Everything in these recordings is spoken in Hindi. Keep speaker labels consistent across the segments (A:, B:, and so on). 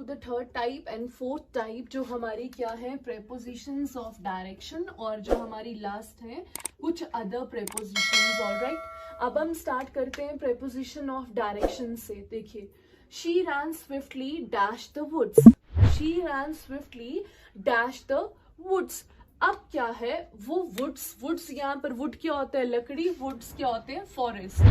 A: The third type and fourth type, जो हमारी क्या है, प्रेपोजिशंस ऑफ डायरेक्शन, और जो हमारी लास्ट है कुछ अदर प्रेपोजिशंस। ऑलराइट, अब हम स्टार्ट करते हैं प्रेपोजिशन ऑफ डायरेक्शन से। देखिए, she ran swiftly dash the woods, she ran swiftly dash the woods. अब क्या है, वो वुड्स, वुड्स यहाँ पर वुड क्या होता है, लकड़ी, वुड्स क्या होते हैं, forest.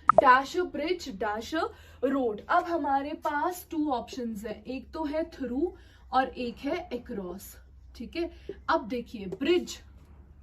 A: Dash a bridge, dash a road. अब हमारे पास टू ऑप्शंस है, एक तो है थ्रू और एक है अक्रॉस। ठीक है, अब देखिए ब्रिज,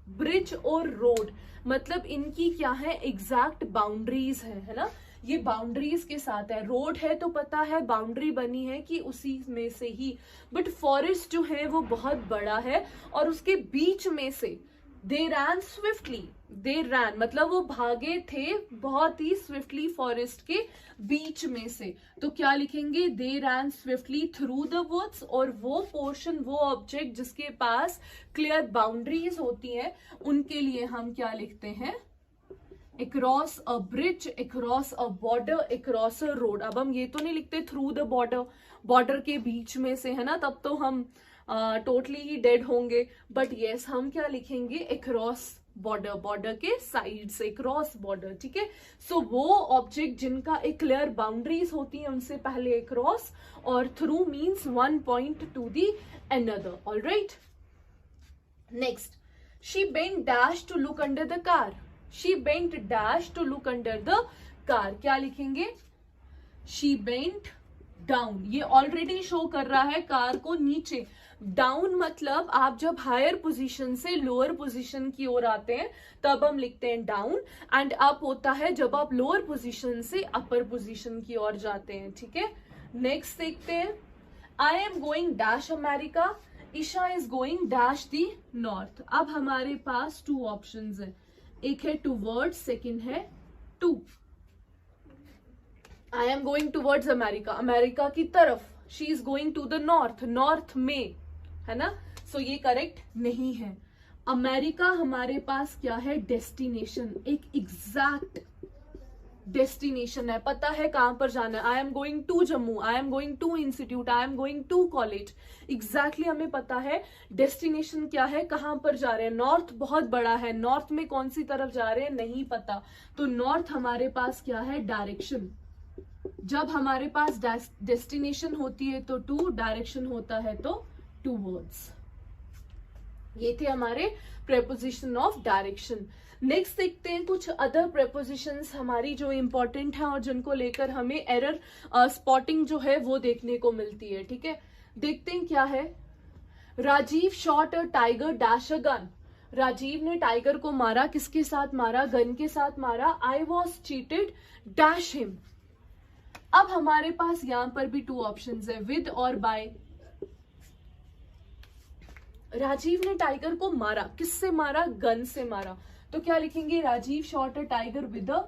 A: ब्रिज और रोड मतलब इनकी क्या है, एग्जैक्ट बाउंड्रीज है ना, ये बाउंड्रीज के साथ है। रोड है तो पता है बाउंड्री बनी है कि उसी में से ही, बट फॉरेस्ट जो है वो बहुत बड़ा है और उसके बीच में से दे रैन स्विफ्टली, दे रैन मतलब वो भागे थे बहुत ही स्विफ्टली फॉरेस्ट के बीच में से। तो क्या लिखेंगे, दे रैन स्विफ्टली थ्रू द वुड्स, और वो पोर्शन, वो ऑब्जेक्ट जिसके पास क्लियर बाउंड्रीज होती हैं उनके लिए हम क्या लिखते हैं, across a bridge, across a border, across a road. अब हम ये तो नहीं लिखते थ्रू द बॉर्डर, बॉर्डर के बीच में से, है ना, तब तो हम टोटली ही डेड होंगे। बट यस, हम क्या लिखेंगे, अक्रॉस बॉर्डर, बॉर्डर के साइड से, क्रॉस बॉर्डर। ठीक है, सो वो ऑब्जेक्ट जिनका एक क्लियर बाउंड्रीज होती है उनसे पहले अक्रॉस, और through means one point to the another. Alright, next, she bent dash to look under the car, she bent dash to look under the car. क्या लिखेंगे, शी बेंट डाउन, ये ऑलरेडी शो कर रहा है कार को नीचे। डाउन मतलब आप जब हायर पोजीशन से लोअर पोजीशन की ओर आते हैं तब हम लिखते हैं डाउन, एंड अप होता है जब आप लोअर पोजीशन से अपर पोजीशन की ओर जाते हैं। ठीक है, नेक्स्ट देखते हैं, I am going dash America, Isha is going dash the north. अब हमारे पास टू ऑप्शंस है, एक है टूवर्ड्स, सेकंड है to. I am going towards America, America की तरफ, she is going to the north, north में, है ना, सो ये करेक्ट नहीं है। अमेरिका हमारे पास क्या है, डेस्टिनेशन, एक एग्जैक्ट डेस्टिनेशन है, पता है कहां पर जाना है। I am going to Jammu, I am going to institute, I am going to college, exactly हमें पता है डेस्टिनेशन क्या है, कहां पर जा रहे हैं। नॉर्थ बहुत बड़ा है, नॉर्थ में कौन सी तरफ जा रहे हैं नहीं पता, तो नॉर्थ हमारे पास क्या है, डायरेक्शन। जब हमारे पास डेस्टिनेशन होती है तो टू, डायरेक्शन होता है तो टूवर्ड्स। ये थे हमारे प्रेपोजिशन ऑफ डायरेक्शन। नेक्स्ट देखते हैं कुछ अदर प्रेपोजिशंस हमारी जो इंपॉर्टेंट है और जिनको लेकर हमें एरर स्पॉटिंग जो है वो देखने को मिलती है। ठीक है, देखते हैं क्या है, Rajiv shot a tiger dash a gun, Rajiv ने टाइगर को मारा, किसके साथ मारा, गन के साथ मारा। आई वॉज चीटेड डैश हिम। अब हमारे पास यहां पर भी टू ऑप्शंस है, विद और बाय। राजीव ने टाइगर को मारा, किससे मारा, गन से मारा, तो क्या लिखेंगे, Rajiv shot a tiger with a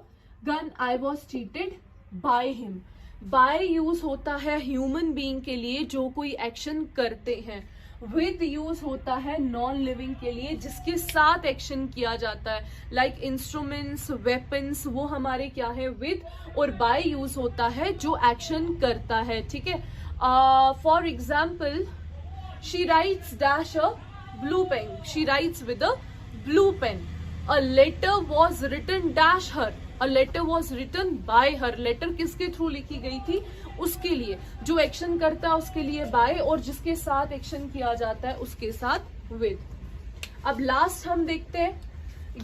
A: gun, I was cheated by him. By use होता है ह्यूमन बीइंग के लिए जो कोई एक्शन करते हैं, विद यूज होता है नॉन लिविंग के लिए जिसके साथ एक्शन किया जाता है, लाइक इंस्ट्रूमेंट्स, वेपन्स, वो हमारे क्या है, विद। और बाय यूज होता है जो एक्शन करता है। ठीक है, for example, she writes dash a blue pen, she writes with a blue pen. A letter was written dash her, a letter was written by her, letter किसके थ्रू लिखी गई थी, उसके लिए, जो एक्शन करता है उसके लिए बाय, और जिसके साथ एक्शन किया जाता है उसके साथ विद। अब लास्ट हम देखते हैं,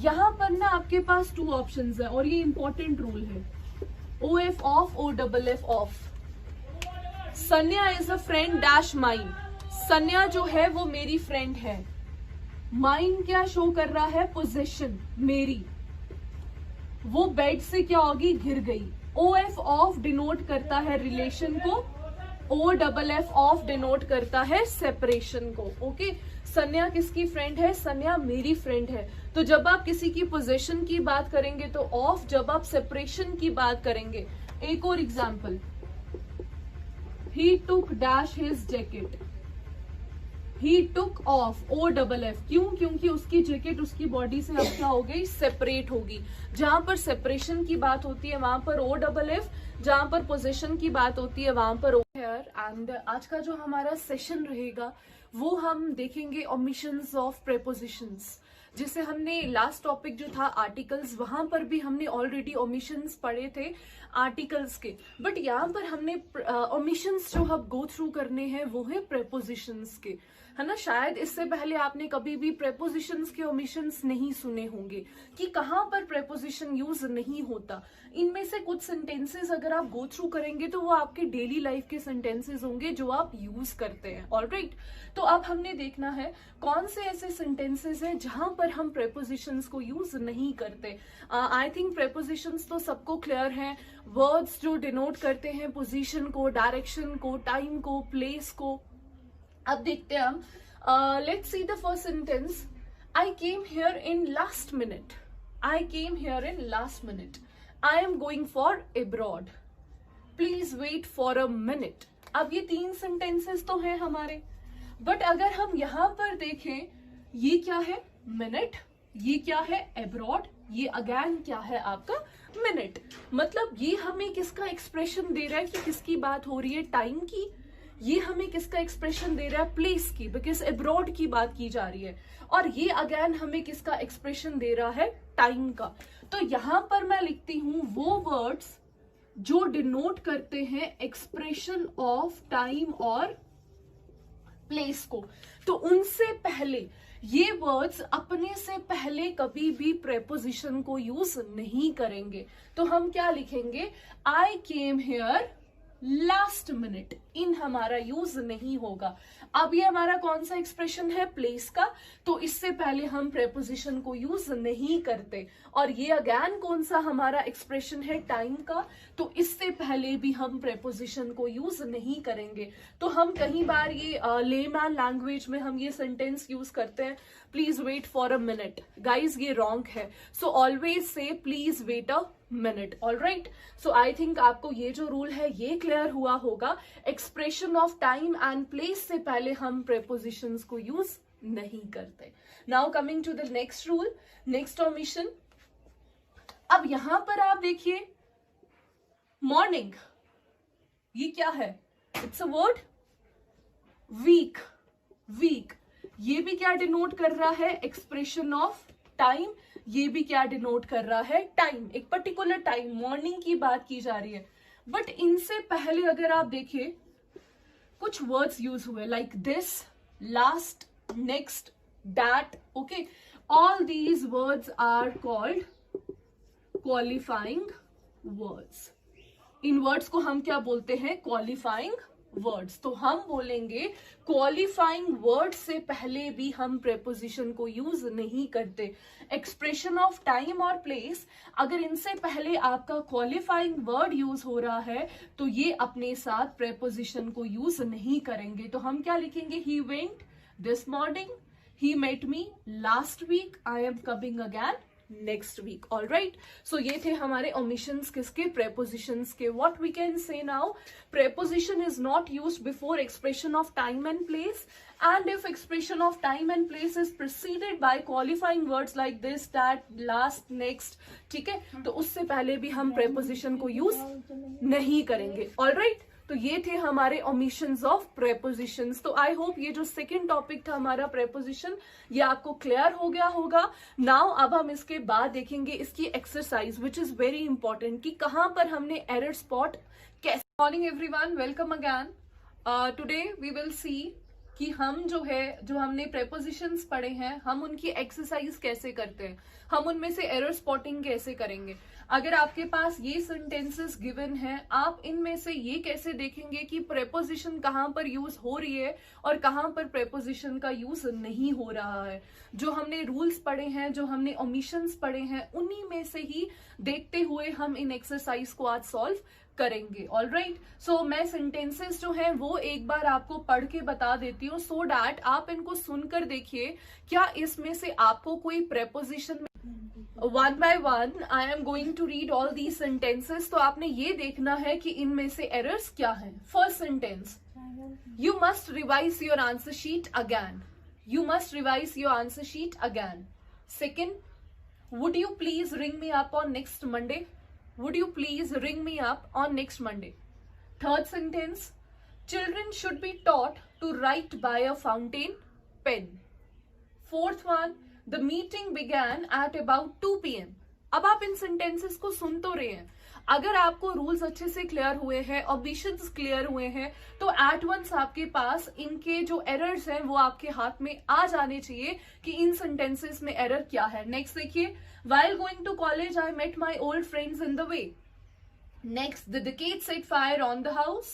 A: यहां पर ना आपके पास टू ऑप्शंस है और ये इंपॉर्टेंट रूल है, O F of, O double F off. Sanya is a friend dash mine, Sanya जो है वो मेरी फ्रेंड है। माइन क्या शो कर रहा है, पोजीशन, मेरी, वो बेड से क्या होगी, गिर गई। ओ एफ ऑफ डिनोट करता है रिलेशन को, O double F of denote करता है सेपरेशन को। ओके, सन्या किसकी फ्रेंड है, सन्या मेरी फ्रेंड है। तो जब आप किसी की पोजीशन की बात करेंगे तो ऑफ, जब आप सेपरेशन की बात करेंगे। एक और example, he took dash his jacket, he took off, O double F, क्यों, क्योंकि उसकी जैकेट उसकी बॉडी से अब क्या हो गई, सेपरेट होगी। जहां पर सेपरेशन की बात होती है वहां पर ओ डबल एफ, जहां पर पोजीशन की बात होती है वहां पर ओ है। हेयर एंड आज का जो हमारा सेशन रहेगा वो हम देखेंगे ओमिशंस ऑफ प्रेपोजिशंस। जिसे हमने लास्ट टॉपिक जो था आर्टिकल्स, वहां पर भी हमने ऑलरेडी ओमिशंस पढ़े थे आर्टिकल्स के, बट यहाँ पर हमने ओमिशंस जो हम गो थ्रू करने हैं वो है प्रेपोजिशंस के, है ना। शायद इससे पहले आपने कभी भी प्रेपोजिशंस के ओमिशंस नहीं सुने होंगे कि कहाँ पर प्रेपोजिशन यूज नहीं होता। इनमें से कुछ सेंटेंसेस अगर आप गो थ्रू करेंगे तो वो आपके डेली लाइफ के सेंटेंसेस होंगे जो आप यूज करते हैं। ऑलराइट, तो अब हमने देखना है कौन से ऐसे सेंटेंसेस हैं जहां पर हम प्रेपोजिशंस को यूज नहीं करते। आई थिंक प्रेपोजिशंस तो सबको क्लियर हैं, वर्ड्स जो डिनोट करते हैं पोजीशन को, डायरेक्शन को, टाइम को, प्लेस को। अब देखते हैं हम, let's see the first sentence. I came here in last minute. I came here in last minute. I am going for abroad. Please wait for a minute. अब ये 3 सेंटेंसेस तो हैं हमारे, बट अगर हम यहां पर देखें, ये क्या है? मिनट। ये क्या है? अब्रॉड। ये अगेन क्या है? आपका मिनट। मतलब ये हमें किसका एक्सप्रेशन दे रहा है कि किसकी बात हो रही है? टाइम की। ये हमें किसका एक्सप्रेशन दे रहा है? प्लेस की, बिकॉज अब्रॉड की बात की जा रही है। और ये अगेन हमें किसका एक्सप्रेशन दे रहा है? टाइम का। तो यहां पर मैं लिखती हूं वो वर्ड्स जो डिनोट करते हैं एक्सप्रेशन ऑफ टाइम और प्लेस को। तो उनसे पहले ये वर्ड्स अपने से पहले कभी भी प्रेपोजिशन को यूज नहीं करेंगे। तो हम क्या लिखेंगे? आई केम हियर लास्ट मिनट। इन हमारा यूज नहीं होगा। अब ये हमारा कौन सा एक्सप्रेशन है? प्लेस का। तो इससे पहले हम प्रेपोजिशन को यूज नहीं करते। और ये अगेन कौन सा हमारा एक्सप्रेशन है? टाइम का। तो इससे पहले भी हम प्रेपोजिशन को यूज नहीं करेंगे। तो हम कई बार ये लेमैन लैंग्वेज में हम ये सेंटेंस यूज करते हैं, please wait for a minute. Guys ये रॉन्ग है। So always say please wait a minute. All right, so I think आपको ये जो रूल है ये क्लियर हुआ होगा। Expression of time and place से पहले हम प्रेपोजिशंस को यूज नहीं करते। Now coming to the next rule, next omission. अब यहां पर आप देखिए मॉर्निंग, ये क्या है? It's a word week. Week ये भी क्या डिनोट कर रहा है? Expression of time. ये भी क्या डिनोट कर रहा है? टाइम। एक पर्टिकुलर टाइम, मॉर्निंग की बात की जा रही है। बट इनसे पहले अगर आप देखिए कुछ वर्ड्स यूज हुए like this, last, next, that. Okay, all these words are called qualifying words. इन वर्ड्स को हम क्या बोलते हैं? Qualifying words. तो हम बोलेंगे क्वालिफाइंग वर्ड्स से पहले भी हम प्रेपोजिशन को यूज नहीं करते। एक्सप्रेशन ऑफ टाइम और प्लेस, अगर इनसे पहले आपका क्वालिफाइंग वर्ड यूज हो रहा है तो ये अपने साथ प्रेपोजिशन को यूज नहीं करेंगे। तो हम क्या लिखेंगे? He went this morning, he met me last week, I am coming again next week. All right, so ये थे हमारे ओमिशंस किसके? प्रेपोजिशंस के। What we can say now, preposition is not used before expression of time and place, and if expression of time and place is preceded by qualifying words like this, that, last, next, ठीक है, तो उससे पहले भी हम preposition को यूज नहीं करेंगे। ऑलराइट, तो ये थे हमारे omissions of prepositions। तो आई होप ये जो सेकेंड टॉपिक था हमारा preposition, ये आपको क्लियर हो गया होगा। नाउ अब हम इसके बाद देखेंगे इसकी exercise which is very important कि कहां पर हमने एरर स्पॉट कैसे। Morning everyone, welcome again. Today we will see कि हम जो हमने प्रेपोजिशंस पढ़े हैं हम उनकी एक्सरसाइज कैसे करते हैं, हम उनमें से एरर स्पॉटिंग कैसे करेंगे। अगर आपके पास ये सेंटेंसेस गिवन है, आप इनमें से ये कैसे देखेंगे कि प्रेपोजिशन कहाँ पर यूज हो रही है और कहाँ पर प्रेपोजिशन का यूज नहीं हो रहा है। जो हमने रूल्स पढ़े हैं, जो हमने ओमिशंस पढ़े हैं, उन्हीं में से ही देखते हुए हम इन एक्सरसाइज को आज सॉल्व करेंगे। ऑल राइट, सो मैं सेंटेंसेस जो हैं वो एक बार आपको पढ़ के बता देती हूँ सो डैट आप इनको सुनकर देखिए क्या इसमें से आपको कोई प्रेपोजिशन में। One by one I am going to read all the sentences. तो आपने ये देखना है कि इनमें से एरर्स क्या हैं। First sentence, you must revise your answer sheet again. You must revise your answer sheet again. Second, would you please ring me up on next Monday. Would you please ring me up on next Monday? Third sentence, Children should be taught to write by a fountain pen. Fourth one, the meeting began at about 2 p.m. अब आप इन सेंटेंसेस को सुन तो रहे हैं, अगर आपको रूल्स अच्छे से क्लियर हुए हैं, ऑब्जेक्शंस क्लियर हुए हैं, तो एट वंस आपके पास इनके जो एरर्स हैं वो आपके हाथ में आ जाने चाहिए कि इन सेंटेंसेस में एरर क्या है. नेक्स्ट देखिए, while going to college I met my old friends in the way. Next, the decade set fire on the house.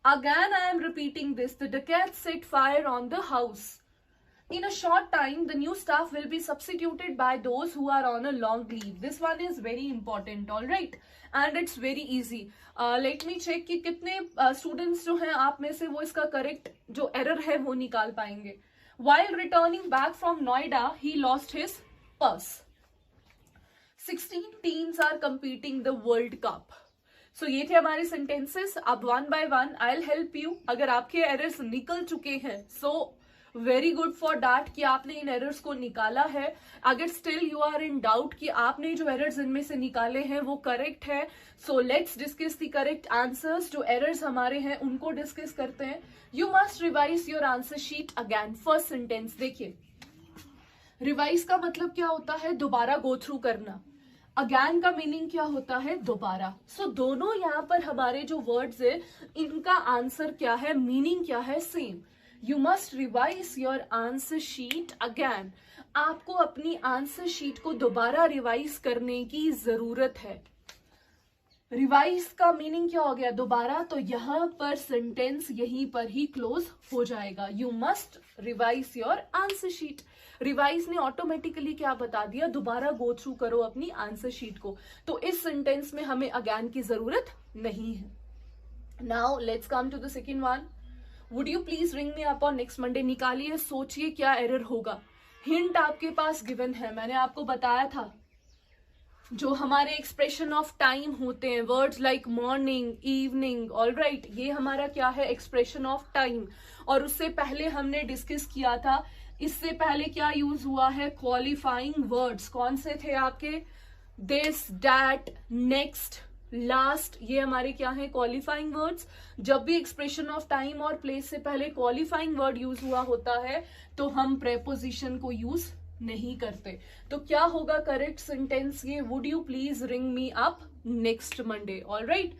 A: Again I am repeating this, the decade set fire on the house. In a short time, the new staff will be substituted by those who are on a long leave. This one is very important, all right, and it's very easy. Let me check कि कितने students जो हैं आप में से वो इसका correct जो error है वो निकाल पाएंगे. While returning back from Noida, he lost his purse. 16 teams are competing the World Cup. So ये थे हमारे sentences. अब one by one I'll help you. अगर आपके errors निकल चुके हैं, so very good for that कि आपने इन एरर्स को निकाला है. अगर still you are in doubt कि आपने जो एरर्स इनमें से निकाले हैं वो करेक्ट है, so let's discuss the correct answers. जो एरर्स हमारे हैं उनको डिस्कस करते हैं. You must revise your answer sheet again. First sentence देखिए, रिवाइज का मतलब क्या होता है? दोबारा गो थ्रू करना. अगैन का मीनिंग क्या होता है? दोबारा. सो दोनों यहाँ पर हमारे जो वर्ड्स है इनका आंसर क्या है, मीनिंग क्या है? Same. You must revise your answer sheet again. आपको अपनी आंसर शीट को दोबारा रिवाइज करने की जरूरत है. रिवाइज का मीनिंग क्या हो गया? दोबारा. तो यहाँ पर सेंटेंस यहीं पर ही क्लोज हो जाएगा. You must revise your answer sheet. Revise ने ऑटोमेटिकली क्या बता दिया? दोबारा गो थ्रू करो अपनी आंसर शीट को. तो इस सेंटेंस में हमें अगेन की जरूरत नहीं है. Now let's come to the second one. Would you please ring me up on next Monday. निकालिए, सोचिए क्या एरर होगा. हिंट आपके पास गिवन है, मैंने आपको बताया था. जो हमारे एक्सप्रेशन ऑफ टाइम होते हैं, words like morning, evening, alright, ये हमारा क्या है? Expression of time. और उससे पहले हमने डिस्कस किया था, इससे पहले क्या यूज हुआ है? Qualifying words. कौन से थे आपके? This, that, next, last. ये हमारे क्या है? Qualifying words. जब भी एक्सप्रेशन ऑफ टाइम और प्लेस से पहले क्वालिफाइंग वर्ड यूज हुआ होता है तो हम प्रेपोजिशन को यूज नहीं करते. तो क्या होगा करेक्ट सेंटेंस? ये, would you please ring me up next Monday. Alright,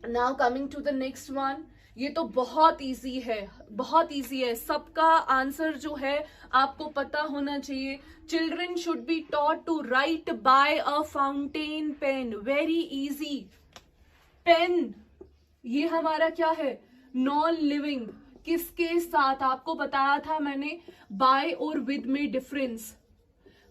A: now coming to the next one. ये तो बहुत इजी है, बहुत इजी है. सबका आंसर जो है आपको पता होना चाहिए. Children should be taught to write by a fountain pen. Very easy. Pen ये हमारा क्या है? Non living. किसके साथ? आपको बताया था मैंने, बाय और विद में difference.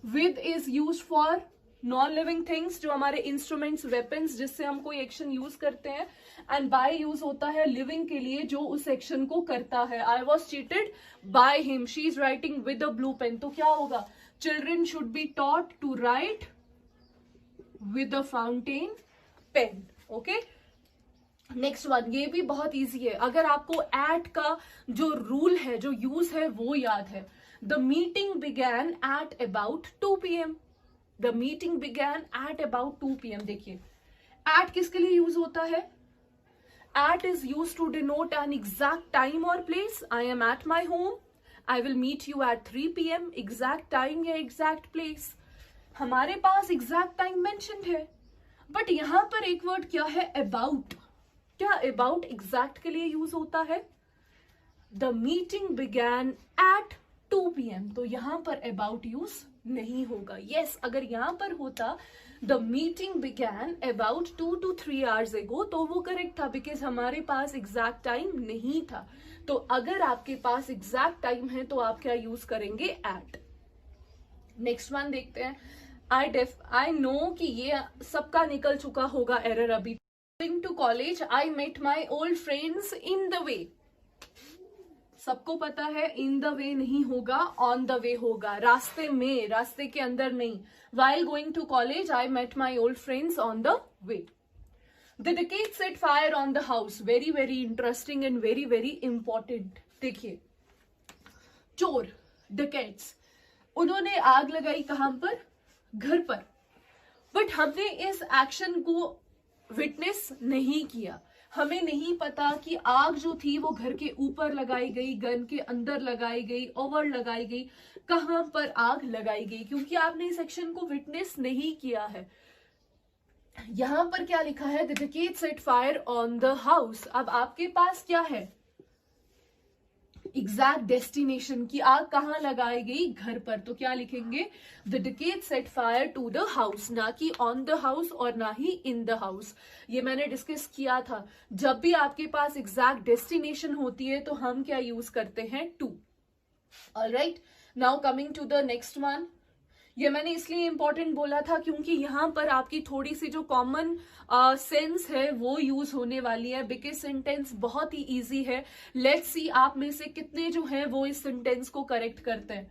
A: With is use for non living things, जो हमारे इंस्ट्रूमेंट्स, वेपन्स जिससे हम कोई एक्शन यूज करते हैं. एंड बाय यूज होता है लिविंग के लिए, जो उस एक्शन को करता है. I was cheated by him, she is writing with a blue pen. तो क्या होगा? Children should be taught to write with a fountain pen. Okay, next one. ये भी बहुत इजी है. अगर आपको एट का जो रूल है, जो यूज है, वो याद है. The meeting began at about 2 PM. The meeting began at about 2 PM. देखिए, एट किसके लिए यूज होता है? At is use to denote an exact time और place. I am at my home, I will meet you at 3 PM. Exact time या एग्जैक्ट प्लेस. हमारे पास एग्जैक्ट टाइम मेंशन्ड है, बट यहां पर एक वर्ड क्या है? अबाउट. क्या अबाउट एग्जैक्ट के लिए यूज होता है? The meeting began at 2 PM. तो यहां पर अबाउट यूज नहीं होगा. यस, अगर यहां पर होता the meeting began about 2 to 3 hours ago, तो वो करेक्ट था, बिकॉज हमारे पास एग्जैक्ट टाइम नहीं था. तो अगर आपके पास एग्जैक्ट टाइम है तो आप क्या यूज करेंगे? एट. नेक्स्ट वन देखते हैं. आई नो कि ये सबका निकल चुका होगा एरर अभी. Going to college, I met my old friends in the way. सबको पता है इन द वे नहीं होगा, ऑन द वे होगा. रास्ते में, रास्ते के अंदर नहीं. While going to college, I met my old friends on the way. The decade set fire on the house. Very very interesting and very very important. देखिए, चोर, डकैट्स, उन्होंने आग लगाई कहां पर? घर पर. बट हमने इस एक्शन को विटनेस नहीं किया. हमें नहीं पता कि आग जो थी वो घर के ऊपर लगाई गई, गन के अंदर लगाई गई, ओवर लगाई गई, कहां पर आग लगाई गई, क्योंकि आपने इस एक्शन को विटनेस नहीं किया है। यहां पर क्या लिखा है, the dacoit set fire on the house. अब आपके पास क्या है, एग्जैक्ट डेस्टिनेशन की आग कहां लगाई गई, घर पर। तो क्या लिखेंगे, the dacoit set fire to the house, ना कि ऑन द हाउस और ना ही इन द हाउस। ये मैंने डिस्कस किया था, जब भी आपके पास एग्जैक्ट डेस्टिनेशन होती है तो हम क्या यूज करते हैं, to. Alright, now coming to the next one. ये मैंने इसलिए इंपॉर्टेंट बोला था क्योंकि यहां पर आपकी थोड़ी सी जो कॉमन सेंस है वो यूज होने वाली है। बिकॉज सेंटेंस बहुत ही इजी है। लेट्स सी आप में से कितने जो हैं वो इस सेंटेंस को करेक्ट करते हैं।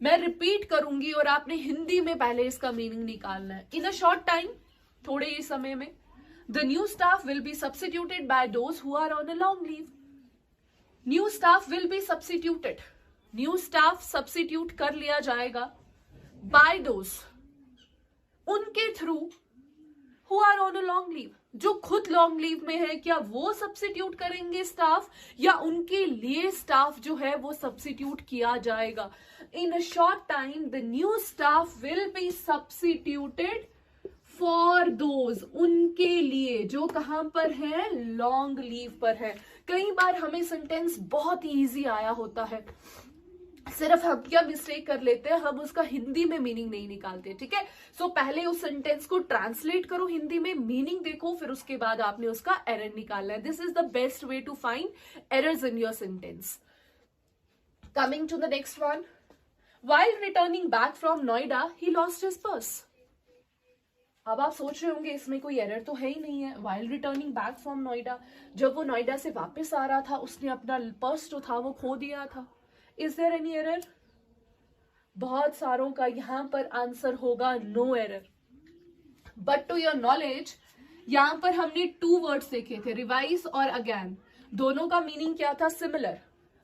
A: मैं रिपीट करूंगी और आपने हिंदी में पहले इसका मीनिंग निकालना है। इन अ शॉर्ट टाइम, थोड़े ही समय में, the new staff will be substituted by those who are on a long leave. New staff will be substituted, new staff substitute कर लिया जाएगा बाय दोज, उनके through, who are on a long leave, जो खुद लॉन्ग लीव में है, क्या वो सब्स्टिट्यूट करेंगे स्टाफ, या उनके लिए स्टाफ जो है वो सब्स्टिट्यूट किया जाएगा। In a short time the new staff will be substituted for those, उनके लिए जो कहां पर है, लॉन्ग लीव पर है। कई बार हमें सेंटेंस बहुत ही ईजी आया होता है, सिर्फ हम क्या मिस्टेक कर लेते हैं, हम उसका हिंदी में मीनिंग नहीं निकालते। ठीक है, सो पहले उस सेंटेंस को ट्रांसलेट करो हिंदी में, मीनिंग देखो, फिर उसके बाद आपने उसका एरर निकालना है। This is the best way to find errors in your sentence. Coming to the next one, while returning back from Noida he lost his purse. अब आप सोच रहे होंगे इसमें कोई एरर तो है ही नहीं है। While returning back from Noida, जब वो नोएडा से वापस आ रहा था उसने अपना पर्स जो था वो खो दिया था। Is there any error? बहुत सारों का यहां पर आंसर होगा no error. But to your knowledge, यहां पर हमने टू वर्ड्स देखे थे, रिवाइज और अगेन। दोनों का मीनिंग क्या था, सिमिलर।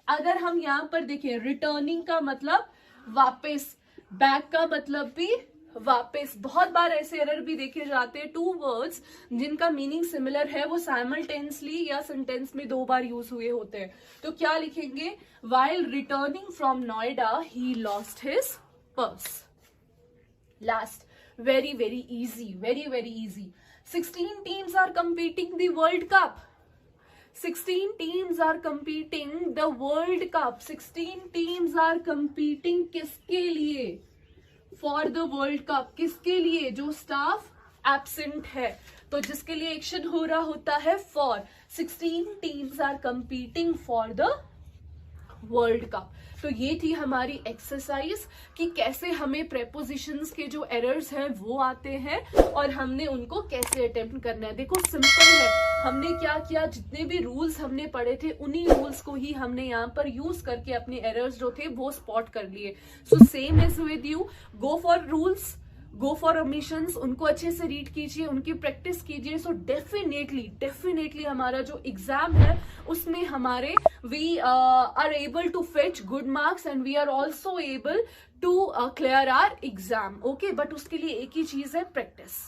A: अगर हम यहां पर देखें, रिटर्निंग का मतलब वापस, बैक का मतलब भी वापस। बहुत बार ऐसे एरर भी देखे जाते हैं, टू वर्ड्स जिनका मीनिंग सिमिलर है वो साइमल्टेनियसली या सेंटेंस में दो बार यूज हुए होते हैं। तो क्या लिखेंगे, while returning from Noida he lost his purse. Last, very very easy, very very easy. 16 teams are competing the World Cup. 16 teams are competing the World Cup. 16 teams are competing किसके लिए, फॉर द वर्ल्ड कप। किसके लिए, जो स्टाफ एब्सेंट है, तो जिसके लिए एक्शन हो रहा होता है for. 16 teams are competing for the world cup. तो ये थी हमारी एक्सरसाइज कि कैसे हमें प्रेपोजिशंस के जो एरर्स हैं वो आते हैं और हमने उनको कैसे अटेम्प्ट करना है। देखो सिंपल है, हमने क्या किया, जितने भी रूल्स हमने पढ़े थे उन्हीं रूल्स को ही हमने यहाँ पर यूज करके अपने एरर्स जो थे वो स्पॉट कर लिए। So same is with you, go for rules, go for omissions, उनको अच्छे से रीड कीजिए, उनकी प्रैक्टिस कीजिए। सो डेफिनेटली हमारा जो एग्जाम है उसमें हमारे we are able to fetch good marks and we are also able to clear our exam. Okay, but उसके लिए एक ही चीज है, प्रैक्टिस।